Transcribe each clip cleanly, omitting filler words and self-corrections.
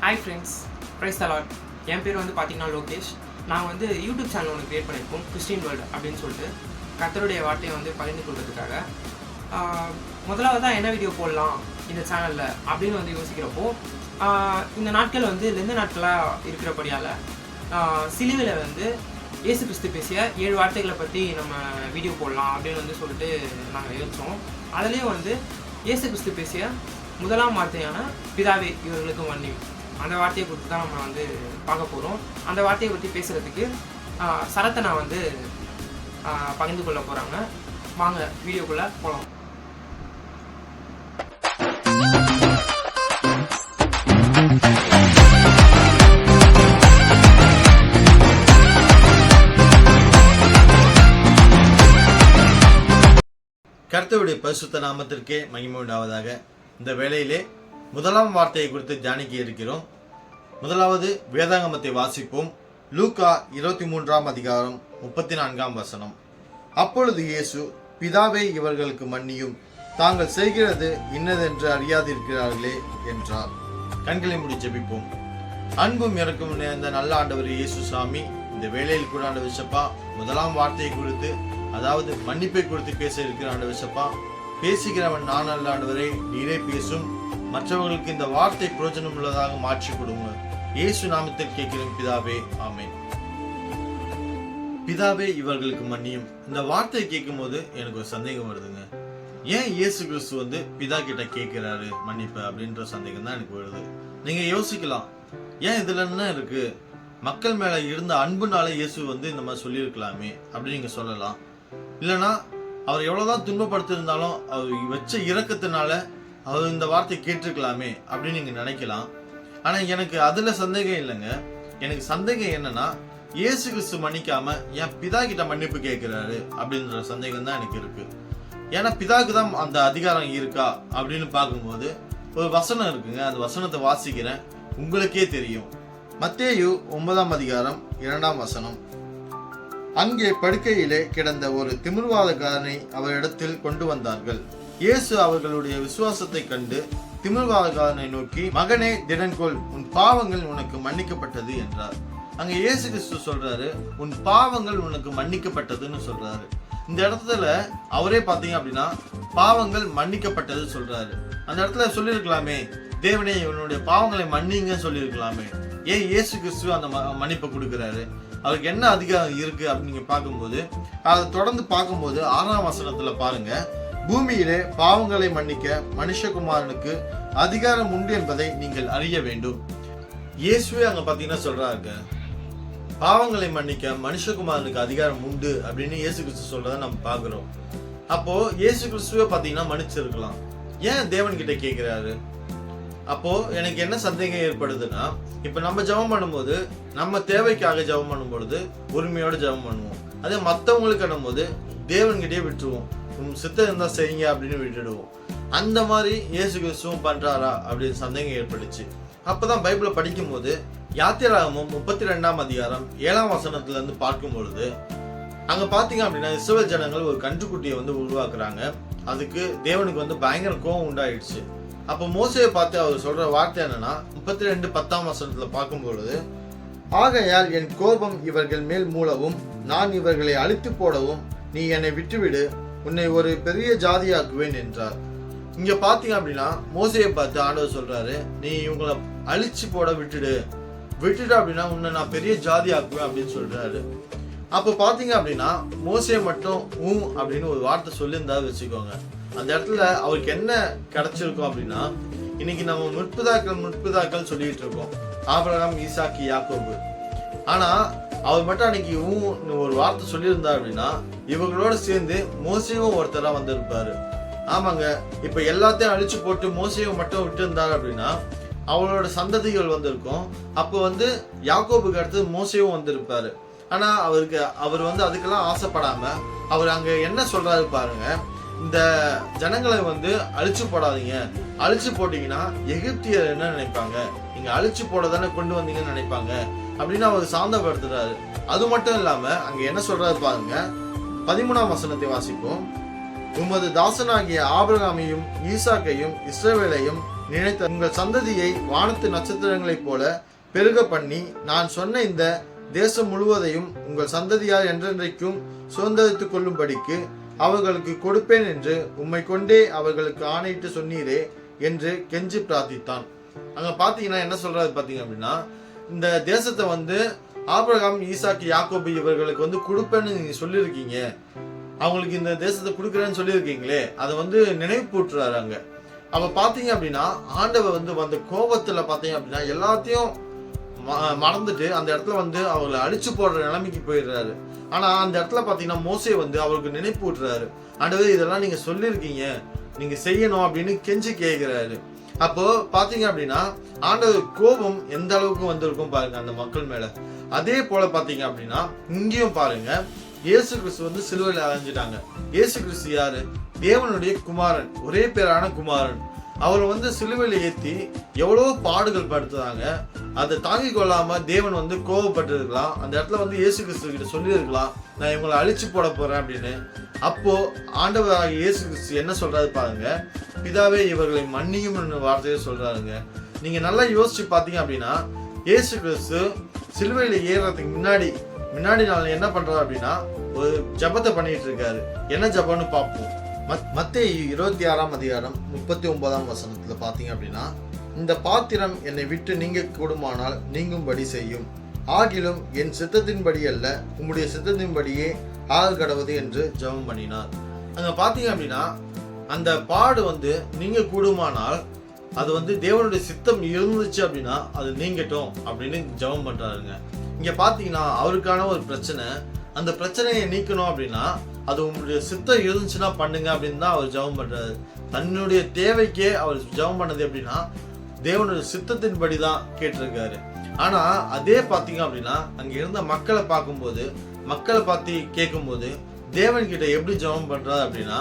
Hi friends, praise the Lord. என் பேர் வந்து பார்த்தீங்கன்னா லோகேஷ். நான் வந்து யூடியூப் சேனல் ஒன்று க்ரியேட் பண்ணியிருக்கோம், கிறிஸ்டின் வேர்ல்டு அப்படின்னு சொல்லிட்டு கர்த்தருடைய வார்த்தையை வந்து பகிர்ந்து கொள்வதற்காக. முதலாவதாக என்ன வீடியோ போடலாம் இந்த சேனலில் அப்படின்னு வந்து யோசிக்கிறப்போ, இந்த நாட்கள் வந்து லெந்த நாட்களாக இருக்கிறபடியால் சிலுவையில் வந்து இயேசு கிறிஸ்து பேசிய 7 வார்த்தைகளை பற்றி நம்ம வீடியோ போடலாம் அப்படின்னு வந்து சொல்லிட்டு நாங்கள் யோசித்தோம். அதுலேயும் வந்து இயேசு கிறிஸ்து பேசிய முதலாம் வார்த்தையான பிதாவே இவர்களுக்கு மன்னியும், அந்த வார்த்தையை குறித்து தான் நம்ம வந்து பார்க்க போகிறோம். அந்த வார்த்தையை பற்றி பேசுகிறதுக்கு சரத்தை நான் வந்து பகிர்ந்து கொள்ள போகிறாங்க. வாங்க வீடியோக்குள்ளே போகலாம். கர்த்தருடைய பரிசுத்த நாமத்திற்கே மகிமை உண்டாவதாக. இந்த வேளையிலே முதலாம் வார்த்தையை குறித்து தியானிக்க இருக்கிறோம். முதலாவது வேதாகமத்தை வாசிப்போம். லூக்கா 23 அதிகாரம் 34 வசனம். அப்பொழுது இயேசு, பிதாவே இவர்களுக்கு மன்னியும், தாங்கள் செய்கிறது இன்னதென்று அறியாதிருக்கிறார்களே என்றார். கண்களை மூடி ஜெபிப்போம். அன்பும் இறக்கும் இந்த நல்ல ஆண்டவர் இயேசு சாமி, இந்த வேளையில் கூட ஆண்டவர் விசப்பா முதலாம் வார்த்தையை குறித்து, அதாவது மன்னிப்பை குறித்து பேச இருக்கிற ஆண்டவர் விசப்பா, பேசுகிறவன் நான் அல்ல ஆண்டவரே, நீரே பேசும், மற்றவர்களுக்கு இந்த வார்த்தை பிரயோஜனம் உள்ளதாக மாற்றி கொடுங்க. இயேசு நாமத்தில் கேட்கிறோம் பிதாவே, ஆமென். பிதாவே இவர்களுக்கு மன்னியும், இந்த வார்த்தையை கேட்கும் போது எனக்கு ஒரு சந்தேகம் வருதுங்க. ஏன் இயேசு கிறிஸ்து வந்து பிதா கிட்ட கேட்கிறாரு மன்னிப்பு அப்படின்ற சந்தேகம் தான் எனக்கு வருது. நீங்க யோசிக்கலாம், ஏன் இதுல என்ன இருக்கு, மக்கள் மேல இருந்த அன்புனால இயேசு வந்து இந்த மாதிரி சொல்லியிருக்கலாமே அப்படின்னு நீங்க சொல்லலாம். இல்லைன்னா அவர் எவ்வளவுதான் துன்பப்படுத்திருந்தாலும் அவர் வச்ச இரக்கத்தினால அவர் இந்த வார்த்தை கேட்டிருக்கலாமே அப்படின்னு நீங்க நினைக்கலாம். ஆனா எனக்கு அதுல சந்தேகம் இல்லைங்க. எனக்கு சந்தேகம் என்னன்னா, இயேசு கிறிஸ்து மன்னிக்காம என் பிதா கிட்ட மன்னிப்பு கேட்கிறாரு அப்படின்ற சந்தேகம் தான் எனக்கு இருக்கு. ஏன்னா பிதாக்கு தான் அந்த அதிகாரம் இருக்கா அப்படின்னு பார்க்கும்போது ஒரு வசனம் இருக்குங்க. அந்த வசனத்தை வாசிக்கிறேன், உங்களுக்கே தெரியும். மத்தேயு 9 அதிகாரம் 2 வசனம். அங்கே படுக்கையிலே கிடந்த ஒரு திமிர்வாதக்காரனை அவரிடத்தில் கொண்டு வந்தார்கள். இயேசு அவர்களுடைய விசுவாசத்தை கண்டு திமிர்வாதக்காரனை நோக்கி, மகனே திடன்கொள், உன் பாவங்கள் உனக்கு மன்னிக்கப்பட்டது என்றார். அங்க இயேசு கிறிஸ்து சொல்றாரு, உன் பாவங்கள் உனக்கு மன்னிக்கப்பட்டதுன்னு சொல்றாரு. இந்த இடத்துல அவரே பாத்தீங்க அப்படின்னா பாவங்கள் மன்னிக்கப்பட்டது சொல்றாரு. அந்த இடத்துல சொல்லியிருக்கலாமே, தேவனே இவனுடைய பாவங்களை மன்னிங்க சொல்லியிருக்கலாமே. ஏன் இயேசு கிறிஸ்து அந்த மன்னிப்பை கொடுக்கிறாரு? அவருக்கு என்ன அதிகாரம் இருக்கு அப்படின்னு நீங்க பார்க்கும்போது, அதை தொடர்ந்து பார்க்கும்போது 6ஆம் வசனத்துல பாருங்க, பூமியிலே பாவங்களை மன்னிக்க மனுஷகுமாரனுக்கு அதிகாரம் உண்டு என்பதை நீங்கள் அறிய வேண்டும். இயேசுவே அங்க பாத்தீங்கன்னா சொல்றாங்க, பாவங்களை மன்னிக்க மனுஷகுமாரனுக்கு அதிகாரம் உண்டு அப்படின்னு இயேசு கிறிஸ்து சொல்றதை நம்ம பாக்குறோம். அப்போ இயேசு கிறிஸ்துவே பாத்தீங்கன்னா மன்னிச்சிருக்கலாம், ஏன் தேவன் கிட்ட கேட்கிறாரு? அப்போ எனக்கு என்ன சந்தேகம் ஏற்படுதுன்னா, இப்ப நம்ம ஜெபம் பண்ணும்போது நம்ம தேவைக்காக ஜெபம் பண்ணும்பொழுது உரிமையோட ஜெபம் பண்ணுவோம். அதே மற்றவங்களுக்கு பண்ணும்போது தேவன்கிட்டயே விட்டுருவோம், சித்தம் இருந்தா செய்யுங்க அப்படின்னு விட்டுடுவோம். அந்த மாதிரி இயேசு கிறிஸ்துவும் பண்றாரா அப்படின்னு சந்தேகம் ஏற்பட்டுச்சு. அப்பதான் பைபிளை படிக்கும் போது யாத்திராகமம் 32 அதிகாரம் 7 வசனத்துல இருந்து பார்க்கும் பொழுது, அங்க பாத்தீங்க அப்படின்னா இஸ்ரவேல் ஜனங்கள் ஒரு கன்றுக்குட்டியை வந்து உருவாக்குறாங்க. அதுக்கு தேவனுக்கு வந்து பயங்கர கோபம் உண்டாயிடுச்சு. அப்ப மோசேயை பார்த்து அவர் சொல்ற வார்த்தை என்னன்னா, 32:10 வசனத்துல பார்க்கும் பொழுது, ஆகையால் என் கோபம் இவர்கள் மேல் மூளவும் நான் இவர்களை அழித்து போடவும் நீ என்னை விட்டுவிடு, உன்னை ஒரு பெரிய ஜாதியாக்குவேன் என்றார். இங்க பாத்தீங்க அப்படின்னா மோசேயை பார்த்து ஆண்டவர் சொல்றாரு, நீ இவங்களை அழிச்சு போட விட்டுடு அப்படின்னா உன்னை நான் பெரிய ஜாதி ஆக்குவேன் அப்படின்னு சொல்றாரு. அப்ப பாத்தீங்க அப்படின்னா மோசே மட்டும் அப்படின்னு ஒரு வார்த்தை சொல்லியிருந்தாரு வச்சுக்கோங்க, அந்த இடத்துல அவருக்கு என்ன கிடைச்சிருக்கும் அப்படின்னா, இன்னைக்கு நம்ம முற்பிதாக்கள் சொல்லிட்டு இருக்கோம், ஆபிரகாம், ஈசாக்கு, யாக்கோபு. ஆனா அவர் மட்டும் அன்னைக்கு ஒரு வார்த்தை சொல்லியிருந்தார் அப்படின்னா இவங்களோட சேர்ந்து மோசேவும் ஒருத்தரா வந்திருப்பாரு. ஆமாங்க, இப்ப எல்லாத்தையும் அழிச்சு போட்டு மோசேவை மட்டும் விட்டு இருந்தாரு அப்படின்னா அவளோட சந்ததிகள் வந்திருக்கும். அப்போ வந்து யாக்கோபுக்கு அடுத்து மோசேவும் வந்திருப்பாரு. ஆனா அவர் வந்து அதுக்கெல்லாம் ஆசைப்படாம அவர் அங்க என்ன சொல்றாரு பாருங்க, இந்த ஜனங்களை வந்து அழிச்சு போடாதீங்க, அழிச்சு போட்டீங்கன்னா எகிப்தியர் என்ன நினைப்பாங்க, நீங்க அழிச்சு போட தானே கொண்டு வந்தீங்கன்னு நினைப்பாங்க அப்படின்னு அவர் சாந்தப்படுத்துறாரு. அது மட்டும் இல்லாம அங்க என்ன சொல்றாரு பாருங்க, 13ஆம் வசனத்தை வாசிப்போம். உமது தாசனாகிய ஆபிரகாமையும் ஈசாக்கையும் இஸ்ரவேலையும் நினைத்த உங்கள் சந்ததியை வானத்து நட்சத்திரங்களைப் போல பெருக பண்ணி நான் சொன்ன இந்த தேசம் முழுவதையும் உங்கள் சந்ததியார் என்றென்றைக்கும் சுதந்திரித்துக் கொள்ளும்படிக்கு அவர்களுக்கு கொடுப்பேன் என்று உம்மை கொண்டே அவர்களுக்கு ஆணையிட்டு சொன்னீரே என்று கெஞ்சி பிரார்த்தித்தான். அங்க பாத்தீங்கன்னா என்ன சொல்றாரு பாத்தீங்க அப்படின்னா, இந்த தேசத்தை வந்து ஆபிரகாம், ஈசாக்கு, யாக்கோபு இவர்களுக்கு வந்து கொடுப்பேன்னு நீங்க சொல்லியிருக்கீங்க, அவங்களுக்கு இந்த தேசத்தை கொடுக்குறேன்னு சொல்லியிருக்கீங்களே, அதை வந்து நினைவு கூட்டுறாரு. அங்க அப்ப பாத்தீங்க அப்படின்னா ஆண்டவர் வந்து வந்த கோபத்துல பாத்தீங்க அப்படின்னா எல்லாத்தையும் மறந்துட்டு அந்த இடத்துல வந்து அவங்களை அழிச்சு போடுற நிலைமைக்கு போயிடுறாரு. ஆனா அந்த இடத்துல பாத்தீங்கன்னா மோசே வந்து அவருக்கு நினைப்பு விட்டுறாரு, ஆண்டவர் இதெல்லாம் நீங்க சொல்லியிருக்கீங்க, நீங்க செய்யணும் அப்படின்னு கெஞ்சி கேட்கிறாரு. அப்போ பாத்தீங்க அப்படின்னா ஆண்டவர் கோபம் எந்த அளவுக்கு வந்திருக்கும் பாருங்க அந்த மக்கள் மேல. அதே போல பாத்தீங்க அப்படின்னா இங்கேயும் பாருங்க, இயேசு கிறிஸ்து வந்து சிலுவையில் அடைஞ்சிட்டாங்க. இயேசு கிறிஸ்து யாரு? தேவனுடைய குமாரன், ஒரே பேரான குமாரன். அவர் வந்து சிலுவையில ஏத்தி எவ்வளவு பாடுகள் படுத்துறாங்க. அதை தாங்கிக் கொள்ளாம தேவன் வந்து கோபப்பட்டு இருக்கலாம். அந்த இடத்துல வந்து இயேசு கிறிஸ்து கிட்ட சொல்லி இருக்கலாம், நான் இவங்களை அழிச்சு போட போறேன் அப்படின்னு. அப்போ ஆண்டவராக இயேசு கிறிஸ்து என்ன சொல்றாரு பாருங்க, பிதாவே இவர்களை மன்னியும் வார்த்தையை சொல்றாருங்க. நீங்க நல்லா யோசிச்சு பாத்தீங்க அப்படின்னா இயேசு கிறிஸ்து சிலுவையில ஏறுறதுக்கு முன்னாடி நாள் என்ன பண்றாரு அப்படின்னா ஒரு ஜபத்தை பண்ணிட்டு இருக்காரு. என்ன ஜபம்னு பார்ப்போம். மத்தேயு 26ஆம் அதிகாரம் 39ஆம் வசனத்துல பாத்தீங்க அப்படின்னா, இந்த பாத்திரம் என்னை விட்டு நீங்க கூடுமானால் நீங்கும்படி செய்யும், ஆகிலும் என் சித்தத்தின்படி அல்ல உம்முடைய சித்தத்தின்படியே ஆக கடவுது என்று ஜெபம் பண்ணினார். அங்க பாத்தீங்க அப்படின்னா அந்த பாடு வந்து நீங்க கூடுமானால் அது வந்து தேவனுடைய சித்தம் இருந்துச்சு அப்படின்னா அது நீங்கட்டும் அப்படின்னு ஜெபம் பண்றாருங்க. இங்க பாத்தீங்கன்னா அவருக்கான ஒரு பிரச்சனை, அந்த பிரச்சனையை நீக்கணும் அப்படின்னா அது உங்களுடைய சித்தம் இருந்துச்சுன்னா பண்ணுங்க அப்படின்னு தான் அவர் ஜெபம் பண்றாரு. தன்னுடைய தேவைக்கே அவர் ஜெபம் பண்ணது எப்படின்னா தேவனுடைய சித்தத்தின்படி தான் கேட்டிருக்காரு. ஆனா அதே பாத்தீங்க அப்படின்னா அங்க இருந்த மக்களை பார்க்கும்போது, மக்களை பார்த்து கேட்கும்போது தேவன் கிட்ட எப்படி ஜெபம் பண்றாரு அப்படின்னா,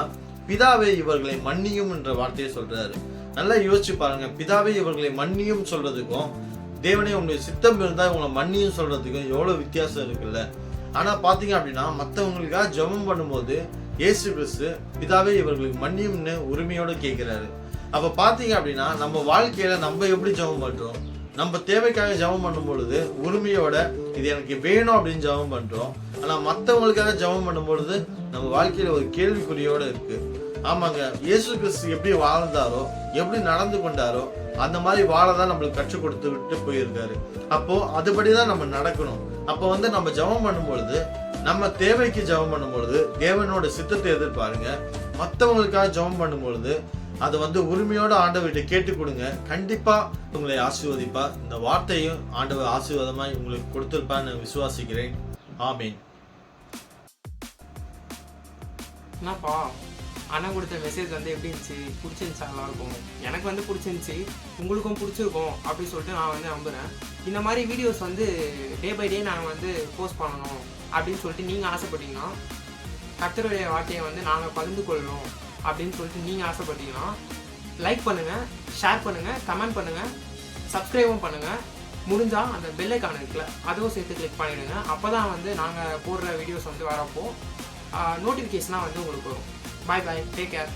பிதாவே இவர்களை மன்னியும் என்ற வார்த்தையை சொல்றாரு. நல்லா யோசிச்சு பாருங்க, பிதாவே இவர்களை மன்னியும் சொல்றதுக்கும் தேவனே உங்களுடைய சித்தம் இருந்தா இவங்களை மன்னியும் சொல்றதுக்கும் எவ்வளவு வித்தியாசம் இருக்குல்ல. ஆனா பாத்தீங்க அப்படின்னா மற்றவங்களுக்காக ஜெபம் பண்ணும்போது இயேசு கிறிஸ்து பிதாவே இவர்களுக்கு மன்னியும்னு உரிமையோட கேட்கிறாரு. அப்ப பாத்தீங்க அப்படின்னா நம்ம வாழ்க்கையில நம்ம எப்படி ஜெபம் பண்றோம், நம்ம தேவைக்காக ஜெபம் பண்ணும் பொழுது உரிமையோட இது எனக்கு வேணும் அப்படின்னு ஜெபம் பண்றோம். ஆனா மற்றவங்களுக்காக ஜெபம் பண்ணும் பொழுது நம்ம வாழ்க்கையில ஒரு கேள்விக்குறியோட இருக்கு. ஆமாங்க, இயேசு கிறிஸ்து எப்படி வாழ்ந்தாரோ, எப்படி நடந்து கொண்டாரோ அந்த மாதிரி வாழதான் நம்மளுக்கு கற்றுக் கொடுத்து விட்டு போயிருக்காரு. அப்போ அதுபடிதான் நம்ம நடக்கணும். அப்போ வந்து நம்ம ஜெபம் பண்ணும் பொழுது, நம்ம தேவைக்கு ஜெபம் பண்ணும் பொழுது தேவனோட சித்தத்தை எதிர்பாருங்க. மற்றவங்களுக்காக ஜெபம் பண்ணும் பொழுது அதை வந்து உரிமையோட ஆண்டவர்கிட்ட கேட்டு கொடுங்க. கண்டிப்பா உங்களை ஆசீர்வதிப்பா. இந்த வார்த்தையும் ஆண்டவர் ஆசீர்வாதமாய் உங்களுக்கு கொடுத்திருப்பான்னு விசுவாசிக்கிறேன். ஆமீன். என்னப்பா அண்ணன் கொடுத்த மெசேஜ் வந்து எப்படி இருந்துச்சு? பிடிச்சிருந்துச்சா? நல்லாயிருக்கும். எனக்கு வந்து பிடிச்சிருந்துச்சி, உங்களுக்கும் பிடிச்சிருக்கும் அப்படி சொல்லிட்டு நான் வந்து நம்புகிறேன். இந்த மாதிரி வீடியோஸ் வந்து டே பை டே நாங்கள் வந்து போஸ்ட் பண்ணணும் அப்படின்னு சொல்லிட்டு நீங்கள் ஆசைப்பட்டீங்கன்னா, கர்த்தருடைய வார்த்தையை வந்து நாங்கள் பகிர்ந்து கொள்ளணும் அப்படின்னு சொல்லிட்டு நீங்கள் ஆசைப்பட்டீங்கன்னா லைக் பண்ணுங்கள், ஷேர் பண்ணுங்கள், கமெண்ட் பண்ணுங்கள், சப்ஸ்கிரைபும் பண்ணுங்கள். முடிஞ்சால் அந்த பெல் ஐக்கான் இருக்குல்ல அதுவும் சேர்த்து கிளிக் பண்ணிவிடுங்க. அப்போ தான் வந்து நாங்கள் போடுற வீடியோஸ் வந்து வரப்போ நோட்டிஃபிகேஷனாக வந்து உங்களுக்கு வரும். Bye bye. Take care.